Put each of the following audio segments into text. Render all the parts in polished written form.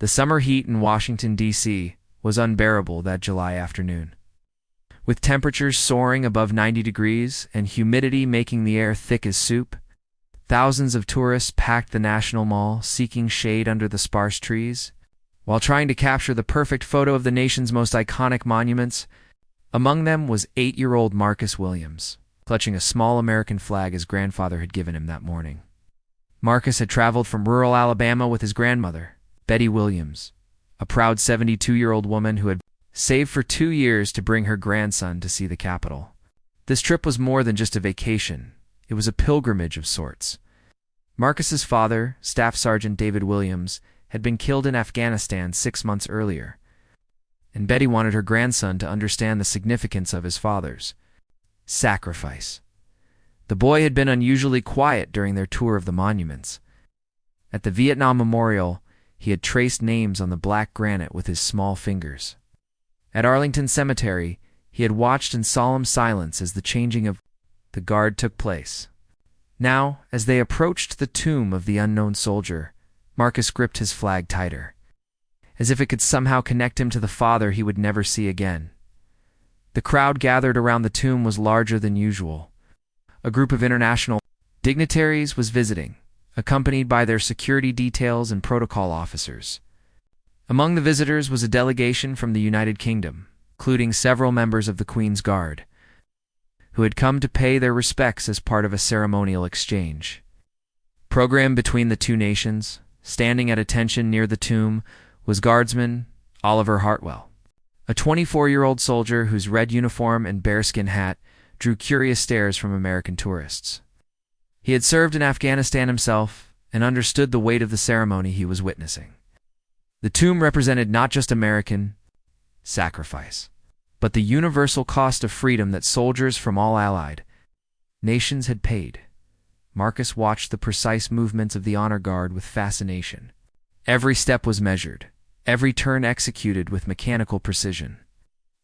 The summer heat in Washington, D.C. was unbearable that July afternoon. With temperatures soaring above 90 degrees and humidity making the air thick as soup, thousands of tourists packed the National Mall seeking shade under the sparse trees, while trying to capture the perfect photo of the nation's most iconic monuments. Among them was 8-year-old Marcus Williams, clutching a small American flag his grandfather had given him that morning. Marcus had traveled from rural Alabama with his grandmother, Betty Williams, a proud 72-year-old woman who had saved for 2 years to bring her grandson to see the Capitol. This trip was more than just a vacation. It was a pilgrimage of sorts. Marcus's father, Staff Sergeant David Williams, had been killed in Afghanistan 6 months earlier, and Betty wanted her grandson to understand the significance of his father's sacrifice. The boy had been unusually quiet during their tour of the monuments. At the Vietnam Memorial, he had traced names on the black granite with his small fingers. At Arlington Cemetery, he had watched in solemn silence as the changing of the guard took place. Now, as they approached the tomb of the unknown soldier, Marcus gripped his flag tighter, as if it could somehow connect him to the father he would never see again. The crowd gathered around the tomb was larger than usual. A group of international dignitaries was visiting, accompanied by their security details and protocol officers. Among the visitors was a delegation from the United Kingdom, including several members of the Queen's Guard, who had come to pay their respects as part of a ceremonial exchange. Programmed between the two nations, standing at attention near the tomb, was Guardsman Oliver Hartwell, a 24-year-old soldier whose red uniform and bearskin hat drew curious stares from American tourists. He had served in Afghanistan himself and understood the weight of the ceremony he was witnessing. The tomb represented not just American sacrifice, but the universal cost of freedom that soldiers from all allied nations had paid. Marcus watched the precise movements of the honor guard with fascination. Every step was measured, every turn executed with mechanical precision.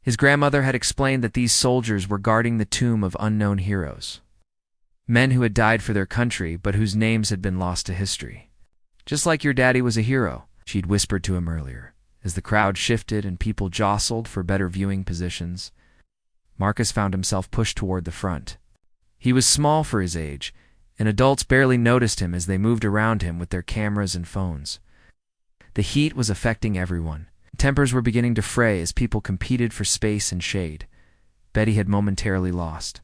His grandmother had explained that these soldiers were guarding the tomb of unknown heroes, men who had died for their country but whose names had been lost to history. "Just like your daddy was a hero," she'd whispered to him earlier. As the crowd shifted and people jostled for better viewing positions, Marcus found himself pushed toward the front. He was small for his age, and adults barely noticed him as they moved around him with their cameras and phones. The heat was affecting everyone. Tempers were beginning to fray as people competed for space and shade. Betty had momentarily lost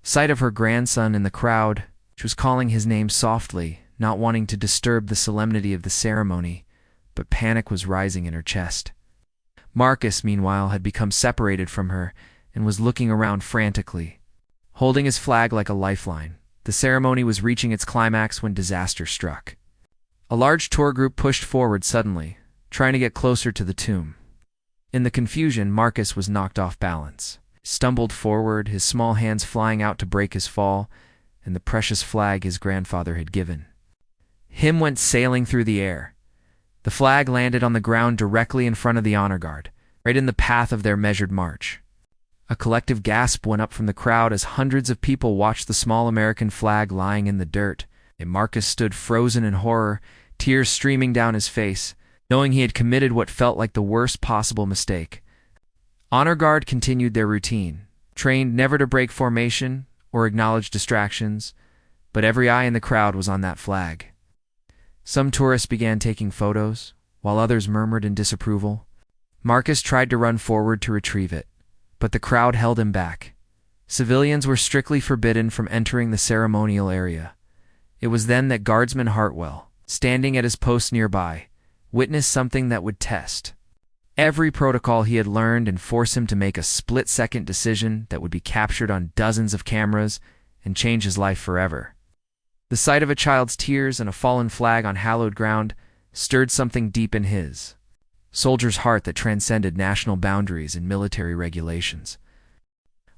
sight of her grandson in the crowd. She was calling his name softly, not wanting to disturb the solemnity of the ceremony, but panic was rising in her chest. Marcus, meanwhile, had become separated from her and was looking around frantically, holding his flag like a lifeline. The ceremony was reaching its climax when disaster struck. A large tour group pushed forward suddenly, trying to get closer to the tomb. In the confusion, Marcus was knocked off balance, stumbled forward, his small hands flying out to break his fall, and the precious flag his grandfather had given him went sailing through the air. The flag landed on the ground directly in front of the honor guard, right in the path of their measured march. A collective gasp went up from the crowd as hundreds of people watched the small American flag lying in the dirt, and Marcus stood frozen in horror, tears streaming down his face, knowing he had committed what felt like the worst possible mistake. Honor Guard continued their routine, trained never to break formation or acknowledge distractions, but every eye in the crowd was on that flag. Some tourists began taking photos, while others murmured in disapproval. Marcus tried to run forward to retrieve it, but the crowd held him back. Civilians were strictly forbidden from entering the ceremonial area. It was then that Guardsman Hartwell, standing at his post nearby, witnessed something that would test every protocol he had learned and force him to make a split-second decision that would be captured on dozens of cameras and change his life forever. The sight of a child's tears and a fallen flag on hallowed ground stirred something deep in his soldier's heart that transcended national boundaries and military regulations.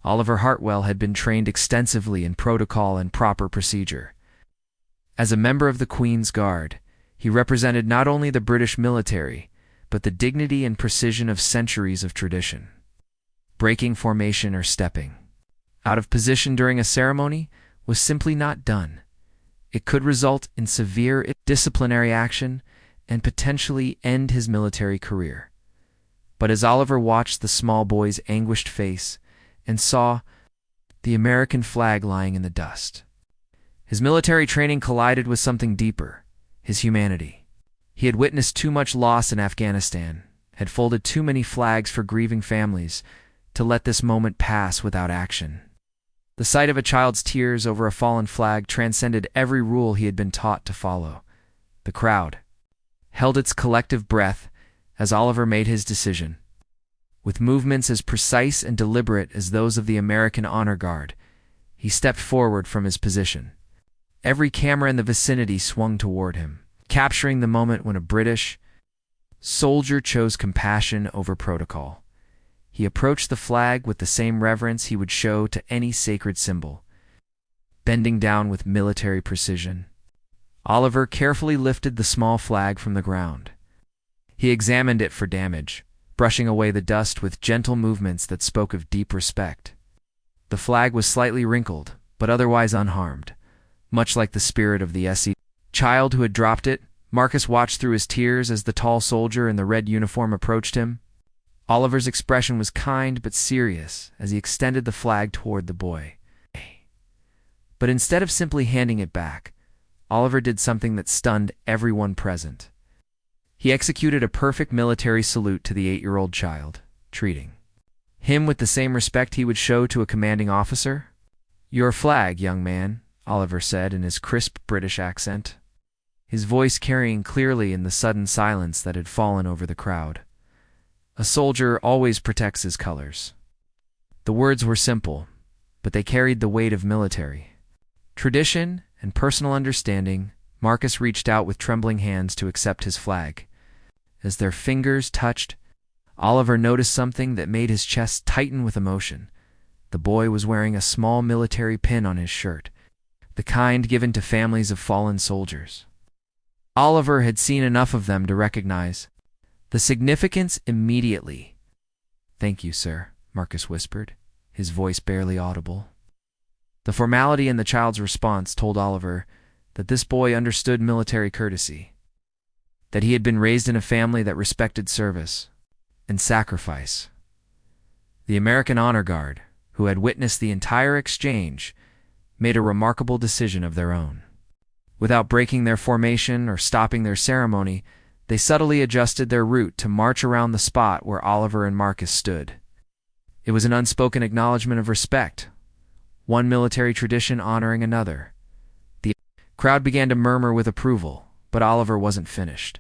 Oliver Hartwell had been trained extensively in protocol and proper procedure. As a member of the Queen's Guard, he represented not only the British military, but the dignity and precision of centuries of tradition. Breaking formation or stepping out of position during a ceremony was simply not done. It could result in severe disciplinary action and potentially end his military career. But as Oliver watched the small boy's anguished face and saw the American flag lying in the dust, his military training collided with something deeper, his humanity. He had witnessed too much loss in Afghanistan, had folded too many flags for grieving families, to let this moment pass without action. The sight of a child's tears over a fallen flag transcended every rule he had been taught to follow. The crowd held its collective breath as Oliver made his decision. With movements as precise and deliberate as those of the American Honor Guard, he stepped forward from his position. Every camera in the vicinity swung toward him, capturing the moment when a British soldier chose compassion over protocol. He approached the flag with the same reverence he would show to any sacred symbol, bending down with military precision. Oliver carefully lifted the small flag from the ground. He examined it for damage, brushing away the dust with gentle movements that spoke of deep respect. The flag was slightly wrinkled, but otherwise unharmed, much like the spirit of the SE child who had dropped it. Marcus watched through his tears as the tall soldier in the red uniform approached him. Oliver's expression was kind but serious as he extended the flag toward the boy. But instead of simply handing it back, Oliver did something that stunned everyone present. He executed a perfect military salute to the 8-year-old child, treating him with the same respect he would show to a commanding officer. "Your flag, young man," Oliver said in his crisp British accent, his voice carrying clearly in the sudden silence that had fallen over the crowd. "A soldier always protects his colors." The words were simple, but they carried the weight of military tradition and personal understanding. Marcus reached out with trembling hands to accept his flag. As their fingers touched, Oliver noticed something that made his chest tighten with emotion. The boy was wearing a small military pin on his shirt, the kind given to families of fallen soldiers. Oliver had seen enough of them to recognize the significance immediately. "Thank you, sir," Marcus whispered, his voice barely audible. The formality in the child's response told Oliver that this boy understood military courtesy, that he had been raised in a family that respected service and sacrifice. The American Honor Guard, who had witnessed the entire exchange, made a remarkable decision of their own. Without breaking their formation or stopping their ceremony, they subtly adjusted their route to march around the spot where Oliver and Marcus stood. It was an unspoken acknowledgement of respect, one military tradition honoring another. The crowd began to murmur with approval, but Oliver wasn't finished.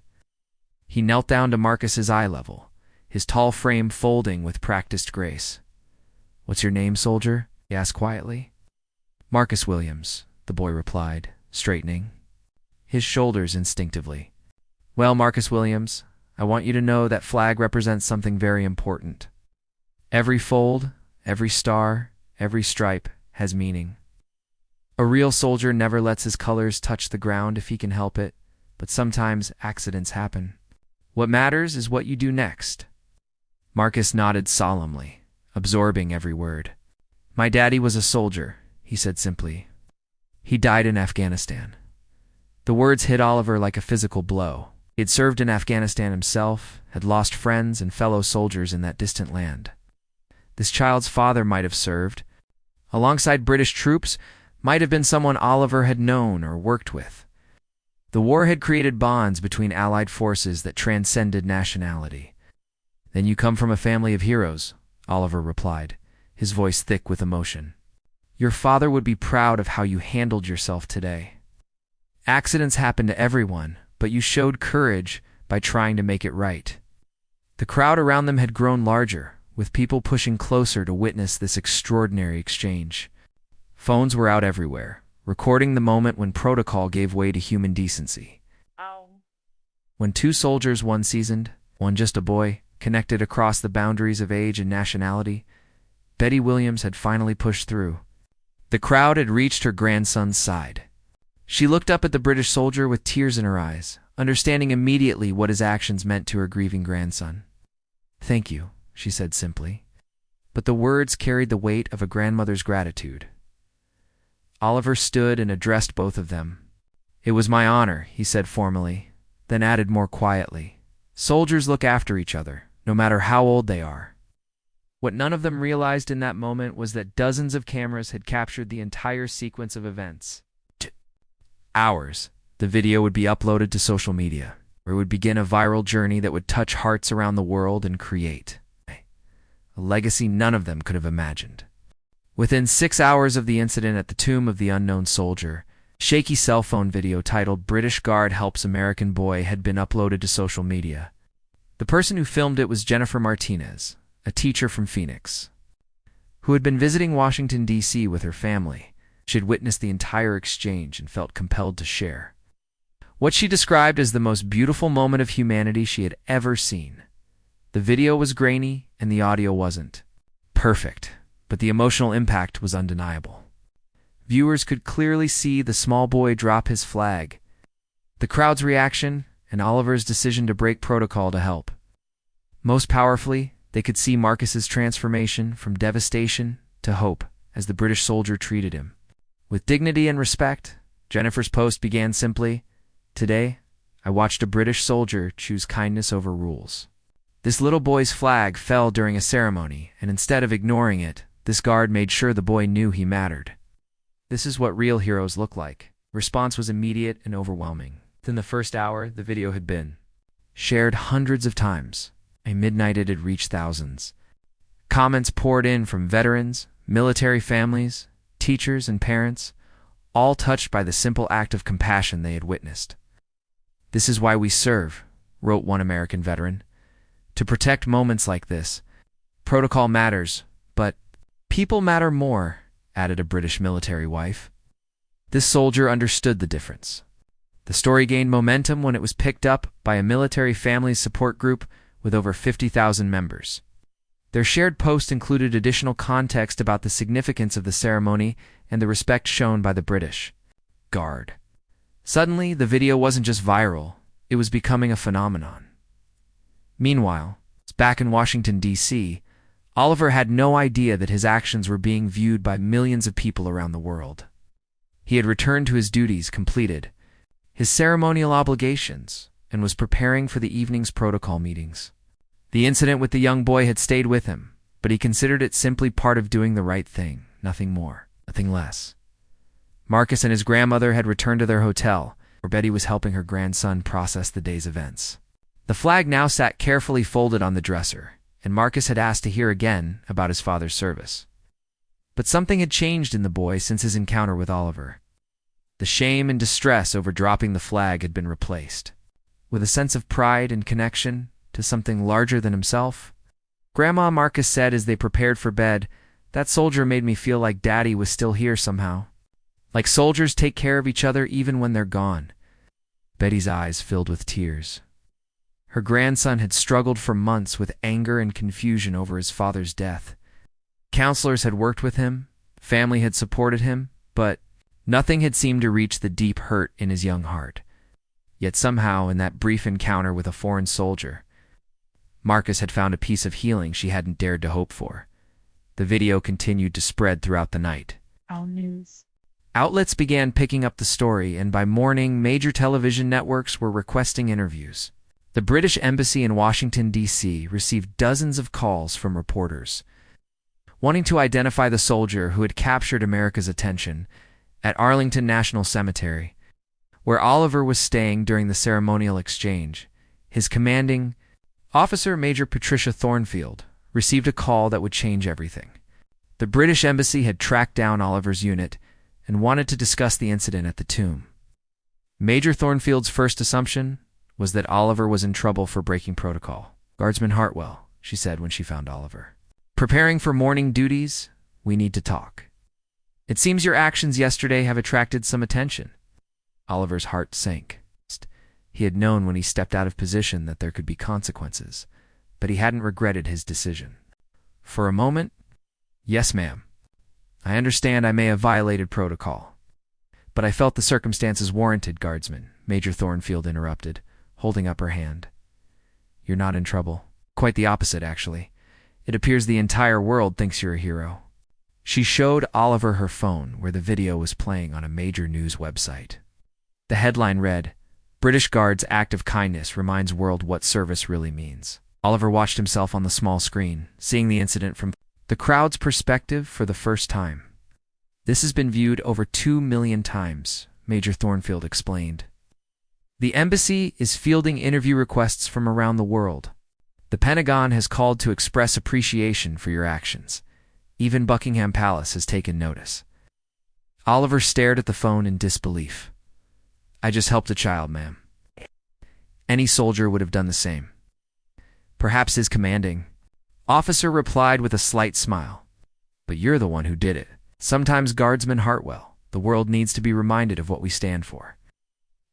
He knelt down to Marcus's eye level, his tall frame folding with practiced grace. "What's your name, soldier?" he asked quietly. "Marcus Williams," the boy replied, straightening his shoulders instinctively. "Well, Marcus Williams, I want you to know that flag represents something very important. Every fold, every star, every stripe has meaning. A real soldier never lets his colors touch the ground if he can help it, but sometimes accidents happen. What matters is what you do next." Marcus nodded solemnly, absorbing every word. "My daddy was a soldier," he said simply. "He died in Afghanistan." The words hit Oliver like a physical blow. He had served in Afghanistan himself, had lost friends and fellow soldiers in that distant land. This child's father might have served alongside British troops, might have been someone Oliver had known or worked with. The war had created bonds between Allied forces that transcended nationality. "Then you come from a family of heroes," Oliver replied, his voice thick with emotion. "Your father would be proud of how you handled yourself today. Accidents happen to everyone, but you showed courage by trying to make it right." The crowd around them had grown larger, with people pushing closer to witness this extraordinary exchange. Phones were out everywhere, recording the moment when protocol gave way to human decency. When two soldiers, one seasoned, one just a boy, connected across the boundaries of age and nationality, Betty Williams had finally pushed through. The crowd had reached her grandson's side. She looked up at the British soldier with tears in her eyes, understanding immediately what his actions meant to her grieving grandson. "Thank you," she said simply, but the words carried the weight of a grandmother's gratitude. Oliver stood and addressed both of them. "It was my honor," he said formally, then added more quietly, "Soldiers look after each other, no matter how old they are." What none of them realized in that moment was that dozens of cameras had captured the entire sequence of events. Hours, the video would be uploaded to social media, where it would begin a viral journey that would touch hearts around the world and create a legacy none of them could have imagined. Within 6 hours of the incident at the tomb of the unknown soldier, shaky cell phone video titled "British Guard Helps American Boy" had been uploaded to social media. The person who filmed it was Jennifer Martinez, a teacher from Phoenix, who had been visiting Washington, D.C. with her family. She had witnessed the entire exchange and felt compelled to share what she described as the most beautiful moment of humanity she had ever seen. The video was grainy and the audio wasn't perfect, but the emotional impact was undeniable. Viewers could clearly see the small boy drop his flag, the crowd's reaction, and Oliver's decision to break protocol to help. Most powerfully, they could see Marcus's transformation from devastation to hope as the British soldier treated him with dignity and respect. Jennifer's post began simply, "Today, I watched a British soldier choose kindness over rules." This little boy's flag fell during a ceremony, and instead of ignoring it, this guard made sure the boy knew he mattered. "This is what real heroes look like." Response was immediate and overwhelming. Within the first hour, the video had been shared hundreds of times. By midnight, it had reached thousands. Comments poured in from veterans, military families, teachers, and parents, all touched by the simple act of compassion they had witnessed. "This is why we serve," wrote one American veteran. "To protect moments like this. Protocol matters, but people matter more," added a British military wife. This soldier understood the difference. The story gained momentum when it was picked up by a military families support group with over 50,000 members. Their shared post included additional context about the significance of the ceremony and the respect shown by the British Guard. Suddenly, the video wasn't just viral, it was becoming a phenomenon. Meanwhile, back in Washington, D.C., Oliver had no idea that his actions were being viewed by millions of people around the world. He had returned to his duties completed, his ceremonial obligations, and was preparing for the evening's protocol meetings. The incident with the young boy had stayed with him, but he considered it simply part of doing the right thing, nothing more, nothing less. Marcus and his grandmother had returned to their hotel, where Betty was helping her grandson process the day's events. The flag now sat carefully folded on the dresser, and Marcus had asked to hear again about his father's service. But something had changed in the boy since his encounter with Oliver. The shame and distress over dropping the flag had been replaced with a sense of pride and connection to something larger than himself. "Grandma," Marcus said as they prepared for bed, "that soldier made me feel like Daddy was still here somehow. Like soldiers take care of each other even when they're gone." Betty's eyes filled with tears. Her grandson had struggled for months with anger and confusion over his father's death. Counselors had worked with him, family had supported him, but nothing had seemed to reach the deep hurt in his young heart. Yet somehow, in that brief encounter with a foreign soldier, Marcus had found a piece of healing she hadn't dared to hope for. The video continued to spread throughout the night. Our news Outlets began picking up the story, and by morning, major television networks were requesting interviews. The British Embassy in Washington, D.C. received dozens of calls from reporters wanting to identify the soldier who had captured America's attention at Arlington National Cemetery, where Oliver was staying during the ceremonial exchange. His commanding officer, Major Patricia Thornfield, received a call that would change everything. The British Embassy had tracked down Oliver's unit and wanted to discuss the incident at the tomb. Major Thornfield's first assumption was that Oliver was in trouble for breaking protocol. "Guardsman Hartwell," she said when she found Oliver. "Preparing for morning duties, we need to talk. It seems your actions yesterday have attracted some attention." Oliver's heart sank. He had known when he stepped out of position that there could be consequences, but he hadn't regretted his decision. For a moment, "Yes, ma'am. I understand I may have violated protocol, but I felt the circumstances warranted, Guardsman," Major Thornfield interrupted, holding up her hand. "You're not in trouble. Quite the opposite, actually. It appears the entire world thinks you're a hero." She showed Oliver her phone, where the video was playing on a major news website. The headline read, British Guard's act of kindness reminds world what service really means. Oliver watched himself on the small screen, seeing the incident from the crowd's perspective for the first time. This has been viewed over 2 million times, Major Thornfield explained. The embassy is fielding interview requests from around the world. The Pentagon has called to express appreciation for your actions. Even Buckingham Palace has taken notice. Oliver stared at the phone in disbelief. I just helped a child, ma'am. Any soldier would have done the same. Perhaps his commanding officer replied with a slight smile. But you're the one who did it. Sometimes, Guardsman Hartwell, the world needs to be reminded of what we stand for.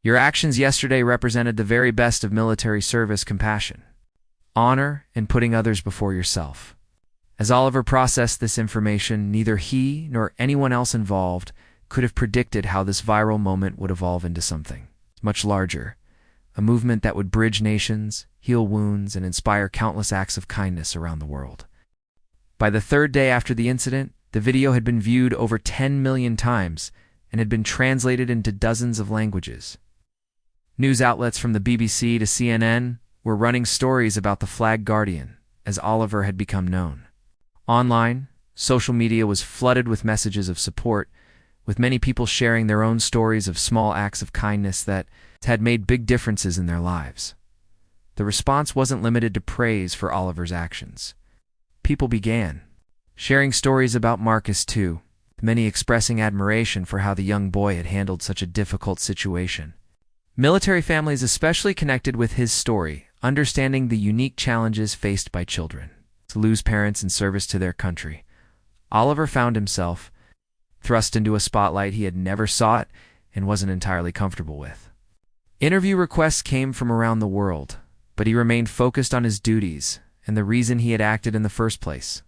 Your actions yesterday represented the very best of military service: compassion, honor, and putting others before yourself. As Oliver processed this information, neither he nor anyone else involved could have predicted how this viral moment would evolve into something much larger, a movement that would bridge nations, heal wounds, and inspire countless acts of kindness around the world. By the third day after the incident, the video had been viewed over 10 million times and had been translated into dozens of languages. News outlets from the BBC to CNN were running stories about the Flag Guardian, as Oliver had become known. Online, social media was flooded with messages of support, with many people sharing their own stories of small acts of kindness that had made big differences in their lives. The response wasn't limited to praise for Oliver's actions. People began sharing stories about Marcus too, many expressing admiration for how the young boy had handled such a difficult situation. Military families especially connected with his story, understanding the unique challenges faced by children to lose parents in service to their country. Oliver found himself thrust into a spotlight he had never sought and wasn't entirely comfortable with. Interview requests came from around the world, but he remained focused on his duties and the reason he had acted in the first place: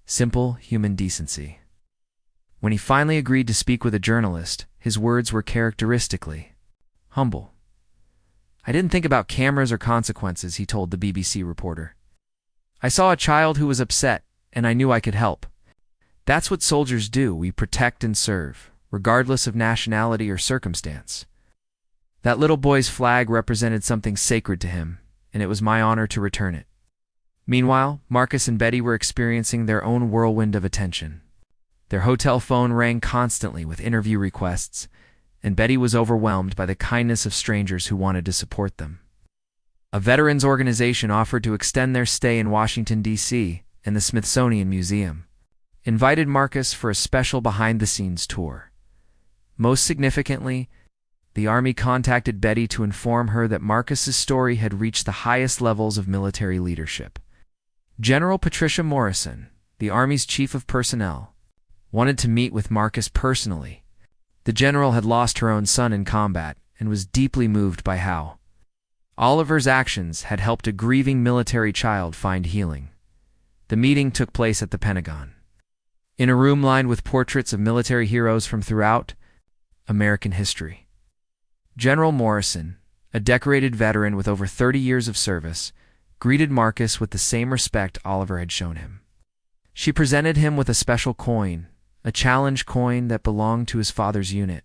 simple human decency. When he finally agreed to speak with a journalist, his words were characteristically humble. I didn't think about cameras or consequences, he told the BBC reporter. I saw a child who was upset, and I knew I could help. That's what soldiers do. We protect and serve, regardless of nationality or circumstance. That little boy's flag represented something sacred to him, and it was my honor to return it. Meanwhile, Marcus and Betty were experiencing their own whirlwind of attention. Their hotel phone rang constantly with interview requests, and Betty was overwhelmed by the kindness of strangers who wanted to support them. A veterans organization offered to extend their stay in Washington, D.C., and the Smithsonian Museum invited Marcus for a special behind-the-scenes tour. Most significantly, the Army contacted Betty to inform her that Marcus's story had reached the highest levels of military leadership. General Patricia Morrison, the Army's chief of personnel, wanted to meet with Marcus personally. The general had lost her own son in combat and was deeply moved by how Oliver's actions had helped a grieving military child find healing. The meeting took place at the Pentagon, in a room lined with portraits of military heroes from throughout American history. General Morrison, a decorated veteran with over 30 years of service, greeted Marcus with the same respect Oliver had shown him. She presented him with a special coin, a challenge coin that belonged to his father's unit,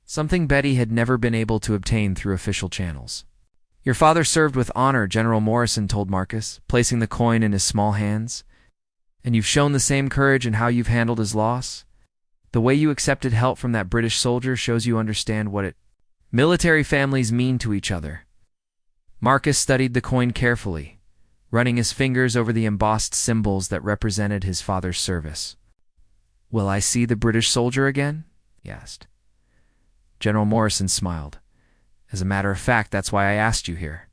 something Betty had never been able to obtain through official channels. Your father served with honor, General Morrison told Marcus, placing the coin in his small hands. And you've shown the same courage in how you've handled his loss. The way you accepted help from that British soldier shows you understand what military families mean to each other. Marcus studied the coin carefully, running his fingers over the embossed symbols that represented his father's service. Will I see the British soldier again? He asked. General Morrison smiled. As a matter of fact, that's why I asked you here.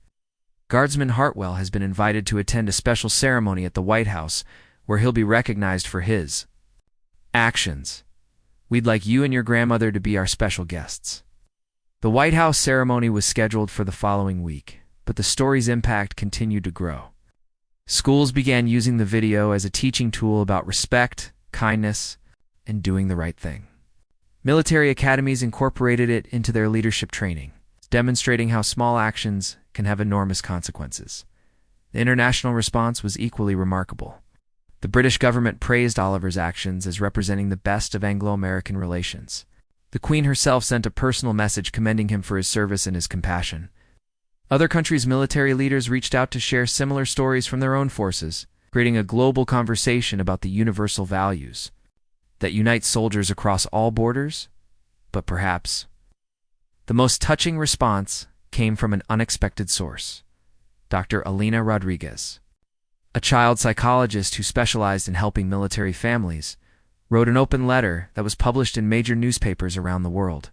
Guardsman Hartwell has been invited to attend a special ceremony at the White House where he'll be recognized for his actions. We'd like you and your grandmother to be our special guests. The White House ceremony was scheduled for the following week, but the story's impact continued to grow. Schools began using the video as a teaching tool about respect, kindness, and doing the right thing. Military academies incorporated it into their leadership training, demonstrating how small actions can have enormous consequences. The international response was equally remarkable. The British government praised Oliver's actions as representing the best of Anglo-American relations. The Queen herself sent a personal message commending him for his service and his compassion. Other countries' military leaders reached out to share similar stories from their own forces, creating a global conversation about the universal values that unite soldiers across all borders. But perhaps the most touching response came from an unexpected source: Dr. Alina Rodriguez, a child psychologist who specialized in helping military families, wrote an open letter that was published in major newspapers around the world.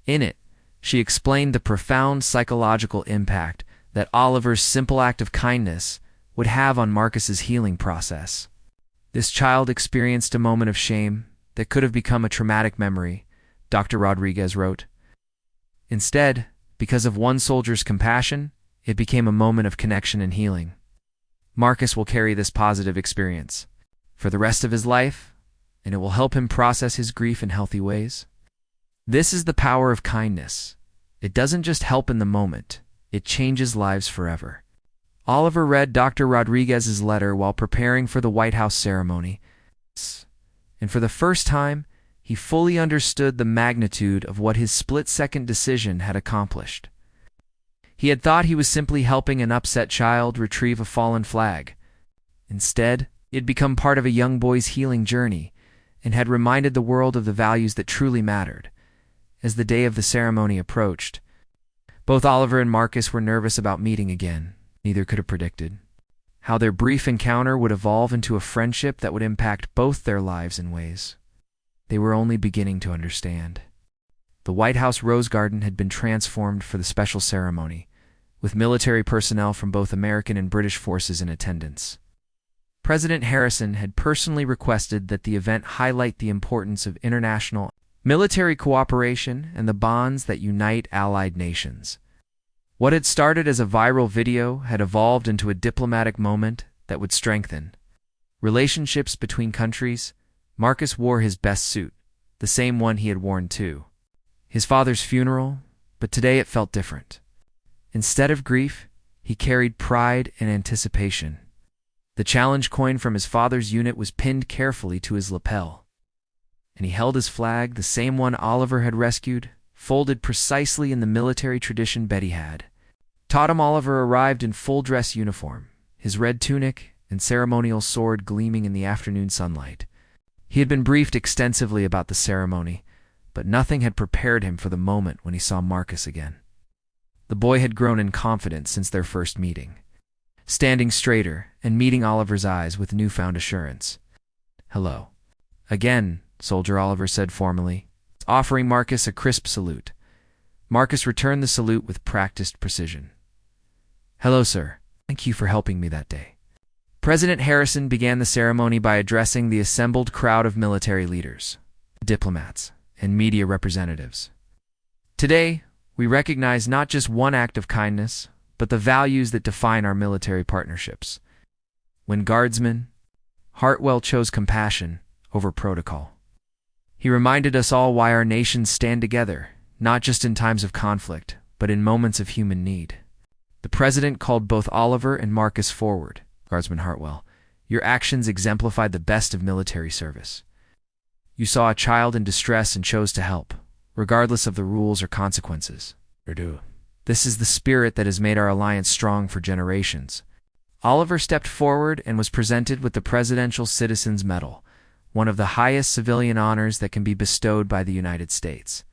In it, she explained the profound psychological impact that Oliver's simple act of kindness would have on Marcus's healing process. This child experienced a moment of shame that could have become a traumatic memory, Dr. Rodriguez wrote. Instead, because of one soldier's compassion, it became a moment of connection and healing. Marcus will carry this positive experience for the rest of his life, and it will help him process his grief in healthy ways. This is the power of kindness. It doesn't just help in the moment, it changes lives forever. Oliver read Dr. Rodriguez's letter while preparing for the White House ceremony, and for the first time, he fully understood the magnitude of what his split-second decision had accomplished. He had thought he was simply helping an upset child retrieve a fallen flag. Instead, he had become part of a young boy's healing journey and had reminded the world of the values that truly mattered. As the day of the ceremony approached, both Oliver and Marcus were nervous about meeting again. Neither could have predicted how their brief encounter would evolve into a friendship that would impact both their lives in ways they were only beginning to understand. The White House Rose Garden had been transformed for the special ceremony, with military personnel from both American and British forces in attendance. President Harrison had personally requested that the event highlight the importance of international military cooperation and the bonds that unite allied nations. What had started as a viral video had evolved into a diplomatic moment that would strengthen relationships between countries. Marcus wore his best suit, the same one he had worn to his father's funeral, but today it felt different. Instead of grief, he carried pride and anticipation. The challenge coin from his father's unit was pinned carefully to his lapel, and he held his flag, the same one Oliver had rescued, folded precisely in the military tradition Betty had taught him. Oliver arrived in full-dress uniform, his red tunic and ceremonial sword gleaming in the afternoon sunlight. He had been briefed extensively about the ceremony, but nothing had prepared him for the moment when he saw Marcus again. The boy had grown in confidence since their first meeting, standing straighter and meeting Oliver's eyes with newfound assurance. "Hello." "Again," Soldier Oliver said formally, offering Marcus a crisp salute. Marcus returned the salute with practiced precision. "Hello, sir. Thank you for helping me that day." President Harrison began the ceremony by addressing the assembled crowd of military leaders, diplomats, and media representatives. "Today, we recognize not just one act of kindness, but the values that define our military partnerships. When Guardsman Hartwell chose compassion over protocol, he reminded us all why our nations stand together, not just in times of conflict, but in moments of human need." The president called both Oliver and Marcus forward. "Guardsman Hartwell, your actions exemplified the best of military service. You saw a child in distress and chose to help, regardless of the rules or consequences. This is the spirit that has made our alliance strong for generations." Oliver stepped forward and was presented with the Presidential Citizen's Medal, one of the highest civilian honors that can be bestowed by the United States.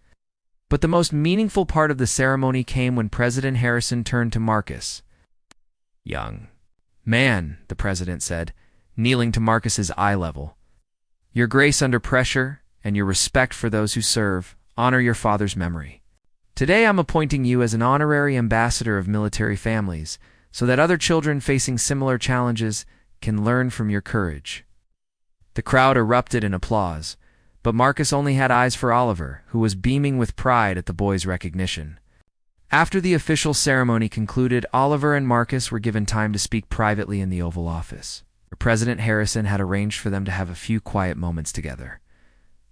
But the most meaningful part of the ceremony came when President Harrison turned to Marcus. "Young man," the president said, kneeling to Marcus's eye level, "your grace under pressure and your respect for those who serve honor your father's memory. Today I'm appointing you as an honorary ambassador of military families so that other children facing similar challenges can learn from your courage." The crowd erupted in applause, but Marcus only had eyes for Oliver, who was beaming with pride at the boy's recognition. After the official ceremony concluded, Oliver and Marcus were given time to speak privately in the Oval Office. President Harrison had arranged for them to have a few quiet moments together.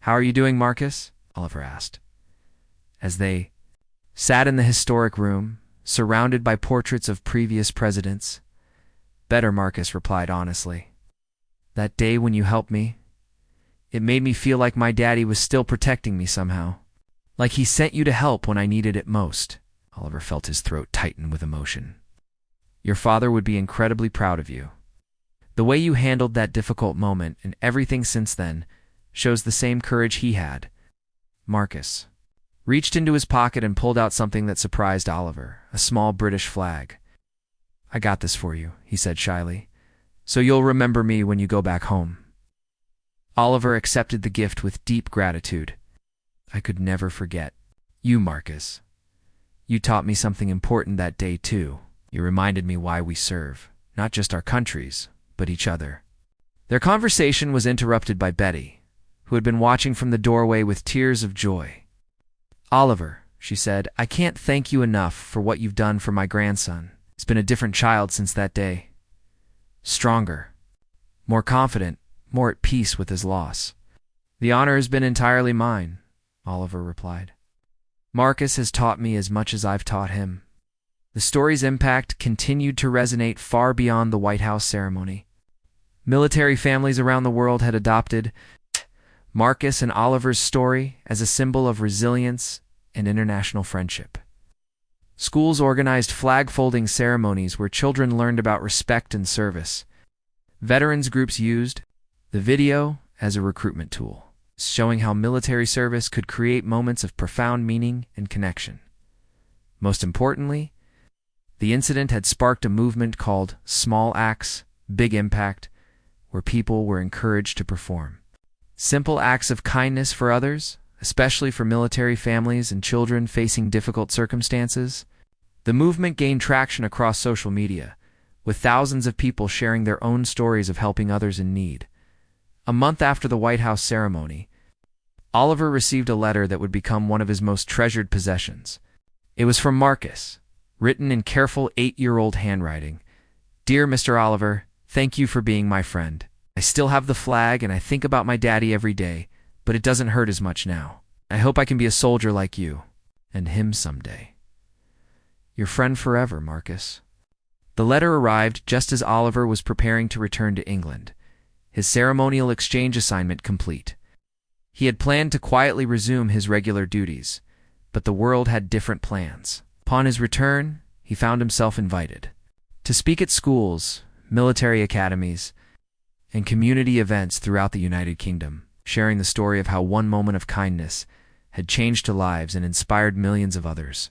"How are you doing, Marcus?" Oliver asked, as they sat in the historic room, surrounded by portraits of previous presidents. "Better," Marcus replied honestly. "That day when you helped me, It made me feel like my daddy was still protecting me somehow. Like he sent you to help when I needed it most. Oliver felt his throat tighten with emotion. Your father would be incredibly proud of you. The way you handled that difficult moment and everything since then shows the same courage he had. Marcus reached into his pocket and pulled out something that surprised Oliver, a small British flag. I got this for you, he said shyly, so you'll remember me when you go back home. Oliver accepted the gift with deep gratitude. I could never forget you, Marcus. You taught me something important that day, too. You reminded me why we serve, not just our countries, but each other. Their conversation was interrupted by Betty, who had been watching from the doorway with tears of joy. Oliver, she said, I can't thank you enough for what you've done for my grandson. He's been a different child since that day. Stronger, more confident, more at peace with his loss. The honor has been entirely mine, Oliver replied. Marcus has taught me as much as I've taught him. The story's impact continued to resonate far beyond the White House ceremony. Military families around the world had adopted Marcus and Oliver's story as a symbol of resilience and international friendship. Schools organized flag-folding ceremonies where children learned about respect and service. Veterans groups used the video as a recruitment tool, showing how military service could create moments of profound meaning and connection. Most importantly, the incident had sparked a movement called Small Acts, Big Impact, where people were encouraged to perform simple acts of kindness for others, especially for military families and children facing difficult circumstances. The movement gained traction across social media, with thousands of people sharing their own stories of helping others in need. A month after the White House ceremony, Oliver received a letter that would become one of his most treasured possessions. It was from Marcus, written in careful 8-year-old handwriting. Dear Mr. Oliver, thank you for being my friend. I still have the flag and I think about my daddy every day, but it doesn't hurt as much now. I hope I can be a soldier like you, and him someday. Your friend forever, Marcus. The letter arrived just as Oliver was preparing to return to England, his ceremonial exchange assignment complete. He had planned to quietly resume his regular duties, but the world had different plans. Upon his return, he found himself invited to speak at schools, military academies, and community events throughout the United Kingdom, sharing the story of how one moment of kindness had changed lives and inspired millions of others.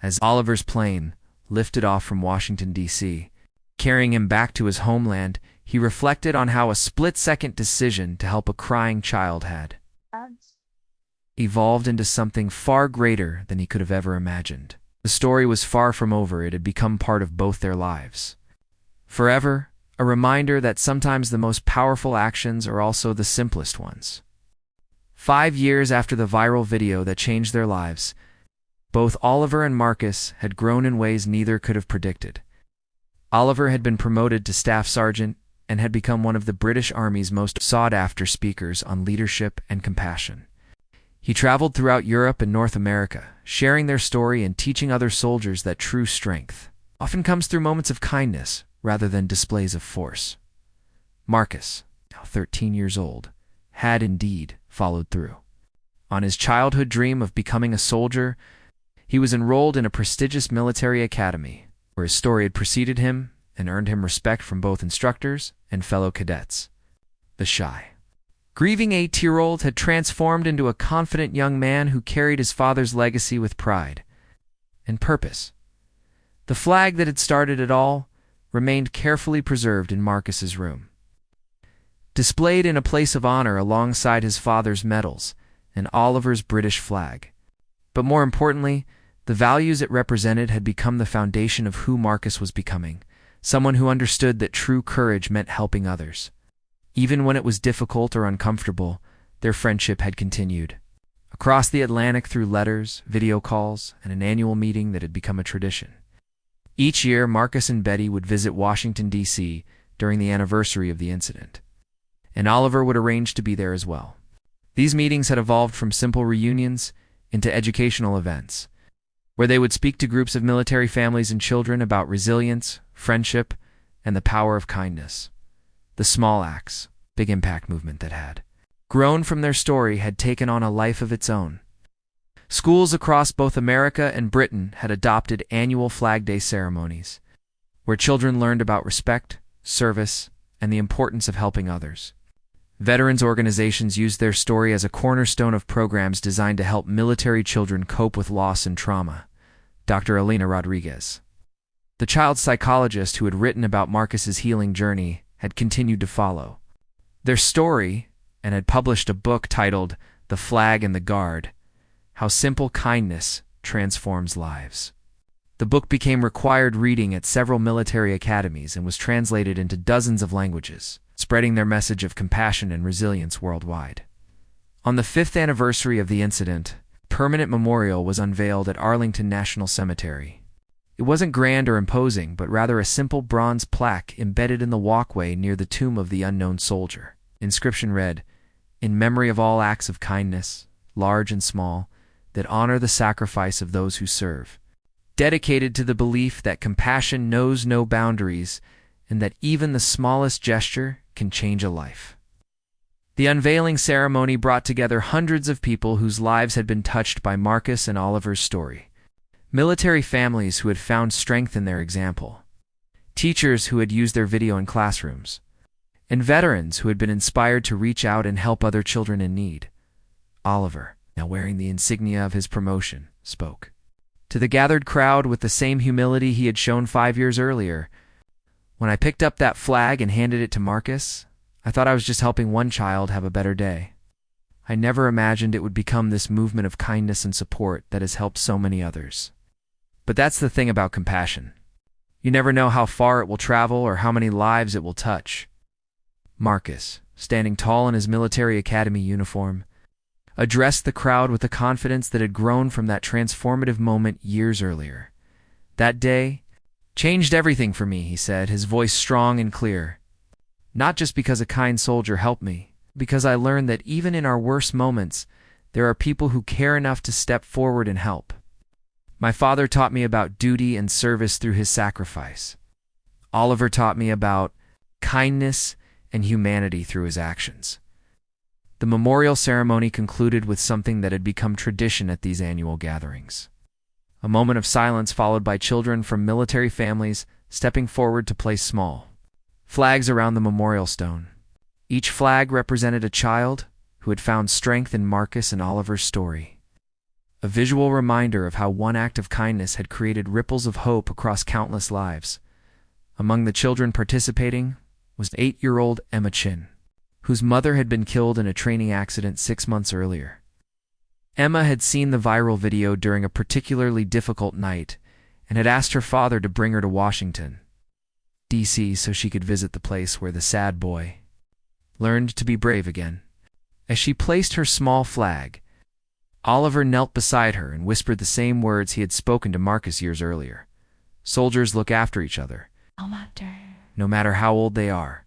As Oliver's plane lifted off from Washington, D.C., carrying him back to his homeland, he reflected on how a split-second decision to help a crying child had evolved into something far greater than he could have ever imagined. The story was far from over. It had become part of both their lives. Forever, a reminder that sometimes the most powerful actions are also the simplest ones. 5 years after the viral video that changed their lives, both Oliver and Marcus had grown in ways neither could have predicted. Oliver had been promoted to staff sergeant and had become one of the British Army's most sought-after speakers on leadership and compassion. He traveled throughout Europe and North America, sharing their story and teaching other soldiers that true strength often comes through moments of kindness rather than displays of force. Marcus, now 13 years old, had indeed followed through. On his childhood dream of becoming a soldier, he was enrolled in a prestigious military academy, where his story had preceded him and earned him respect from both instructors and fellow cadets. The shy, grieving 8-year-old had transformed into a confident young man who carried his father's legacy with pride and purpose. The flag that had started it all remained carefully preserved in Marcus's room, displayed in a place of honor alongside his father's medals and Oliver's British flag. But more importantly, the values it represented had become the foundation of who Marcus was becoming, someone who understood that true courage meant helping others. Even when it was difficult or uncomfortable, their friendship had continued. Across the Atlantic through letters, video calls, and an annual meeting that had become a tradition. Each year, Marcus and Betty would visit Washington, D.C. during the anniversary of the incident, and Oliver would arrange to be there as well. These meetings had evolved from simple reunions into educational events, where they would speak to groups of military families and children about resilience, friendship, and the power of kindness. The Small Acts, Big Impact movement that had grown from their story, had taken on a life of its own. Schools across both America and Britain had adopted annual Flag Day ceremonies, where children learned about respect, service, and the importance of helping others. Veterans organizations used their story as a cornerstone of programs designed to help military children cope with loss and trauma. Dr. Elena Rodriguez, the child psychologist who had written about Marcus's healing journey, had continued to follow their story and had published a book titled The Flag and the Guard: How Simple Kindness Transforms Lives. The book became required reading at several military academies and was translated into dozens of languages, spreading their message of compassion and resilience worldwide. On the 5th anniversary of the incident, a permanent memorial was unveiled at Arlington National Cemetery. It wasn't grand or imposing, but rather a simple bronze plaque embedded in the walkway near the tomb of the unknown soldier. Inscription read, "In memory of all acts of kindness, large and small, that honor the sacrifice of those who serve. Dedicated to the belief that compassion knows no boundaries and that even the smallest gesture can change a life." The unveiling ceremony brought together hundreds of people whose lives had been touched by Marcus and Oliver's story. Military families who had found strength in their example, teachers who had used their video in classrooms, and veterans who had been inspired to reach out and help other children in need. Oliver, now wearing the insignia of his promotion, spoke to the gathered crowd with the same humility he had shown 5 years earlier. "When I picked up that flag and handed it to Marcus, I thought I was just helping one child have a better day. I never imagined it would become this movement of kindness and support that has helped so many others." But that's the thing about compassion. You never know how far it will travel or how many lives it will touch. Marcus, standing tall in his military academy uniform, addressed the crowd with a confidence that had grown from that transformative moment years earlier. "That day changed everything for me," he said, his voice strong and clear. "Not just because a kind soldier helped me, because I learned that even in our worst moments, there are people who care enough to step forward and help. My father taught me about duty and service through his sacrifice. Oliver taught me about kindness and humanity through his actions." The memorial ceremony concluded with something that had become tradition at these annual gatherings. A moment of silence followed by children from military families stepping forward to place small flags around the memorial stone. Each flag represented a child who had found strength in Marcus and Oliver's story. A visual reminder of how one act of kindness had created ripples of hope across countless lives. Among the children participating was 8-year-old Emma Chin, whose mother had been killed in a training accident 6 months earlier. Emma had seen the viral video during a particularly difficult night and had asked her father to bring her to Washington, D.C. so she could visit the place where the sad boy learned to be brave again. As she placed her small flag, Oliver knelt beside her and whispered the same words he had spoken to Marcus years earlier. "Soldiers look after each other, no matter how old they are."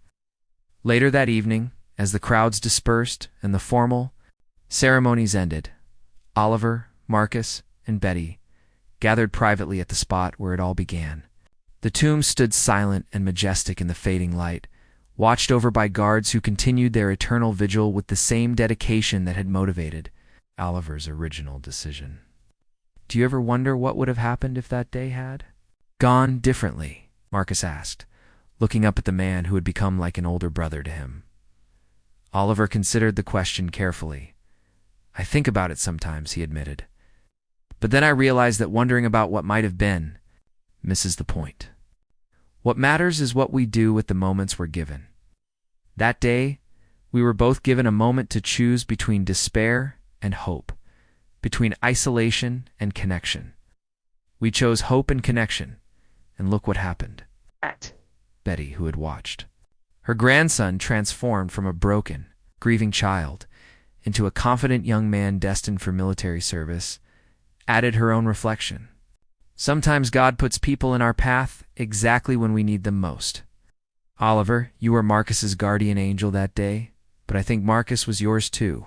Later that evening, as the crowds dispersed and the formal ceremonies ended, Oliver, Marcus, and Betty gathered privately at the spot where it all began. The tomb stood silent and majestic in the fading light, watched over by guards who continued their eternal vigil with the same dedication that had motivated Oliver's original decision. "Do you ever wonder what would have happened if that day had gone differently?" Marcus asked, looking up at the man who had become like an older brother to him. Oliver considered the question carefully. "I think about it sometimes," he admitted. "But then I realize that wondering about what might have been misses the point. What matters is what we do with the moments we're given. That day, we were both given a moment to choose between despair and hope, between isolation and connection. We chose hope and connection, and look what happened." Betty, who had watched her grandson transformed from a broken, grieving child into a confident young man destined for military service, added her own reflection. "Sometimes God puts people in our path exactly when we need them most. Oliver, you were Marcus's guardian angel that day, but I think Marcus was yours too.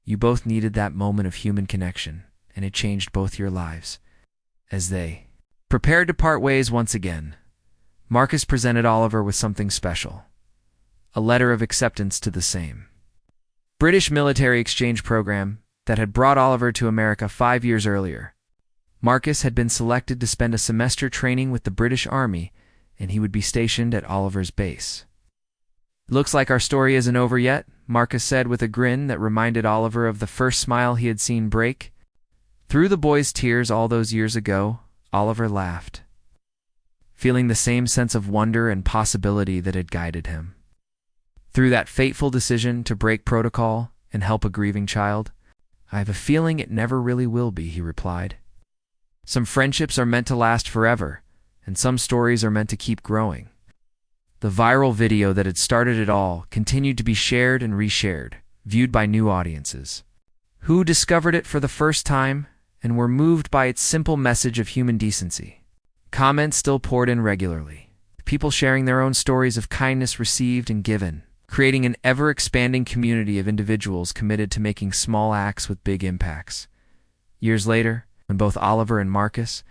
You both needed that moment of human connection, and it changed both your lives." As they prepared to part ways once again, Marcus presented Oliver with something special, a letter of acceptance to the same. British military exchange program that had brought Oliver to America 5 years earlier. Marcus had been selected to spend a semester training with the British Army, and he would be stationed at Oliver's base. "Looks like our story isn't over yet," Marcus said with a grin that reminded Oliver of the first smile he had seen break. Through the boy's tears all those years ago, Oliver laughed, feeling the same sense of wonder and possibility that had guided him. Through that fateful decision to break protocol and help a grieving child, "I have a feeling it never really will be," he replied. "Some friendships are meant to last forever, and some stories are meant to keep growing." The viral video that had started it all continued to be shared and reshared, viewed by new audiences, who discovered it for the first time and were moved by its simple message of human decency. Comments still poured in regularly, people sharing their own stories of kindness received and given, creating an ever-expanding community of individuals committed to making small acts with big impacts. Years later, when both Oliver and Marcus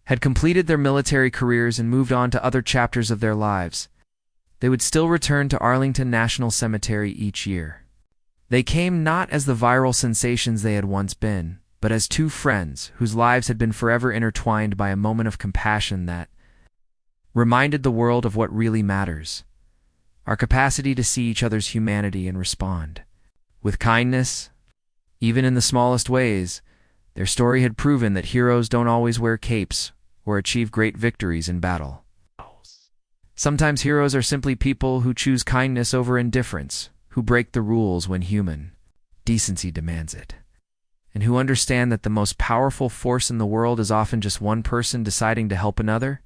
had completed their military careers and moved on to other chapters of their lives, they would still return to Arlington National Cemetery each year. They came not as the viral sensations they had once been, but as two friends whose lives had been forever intertwined by a moment of compassion that reminded the world of what really matters: our capacity to see each other's humanity and respond with kindness, even in the smallest ways. Their story had proven that heroes don't always wear capes or achieve great victories in battle. Sometimes heroes are simply people who choose kindness over indifference, who break the rules when human decency demands it, and who understand that the most powerful force in the world is often just one person deciding to help another.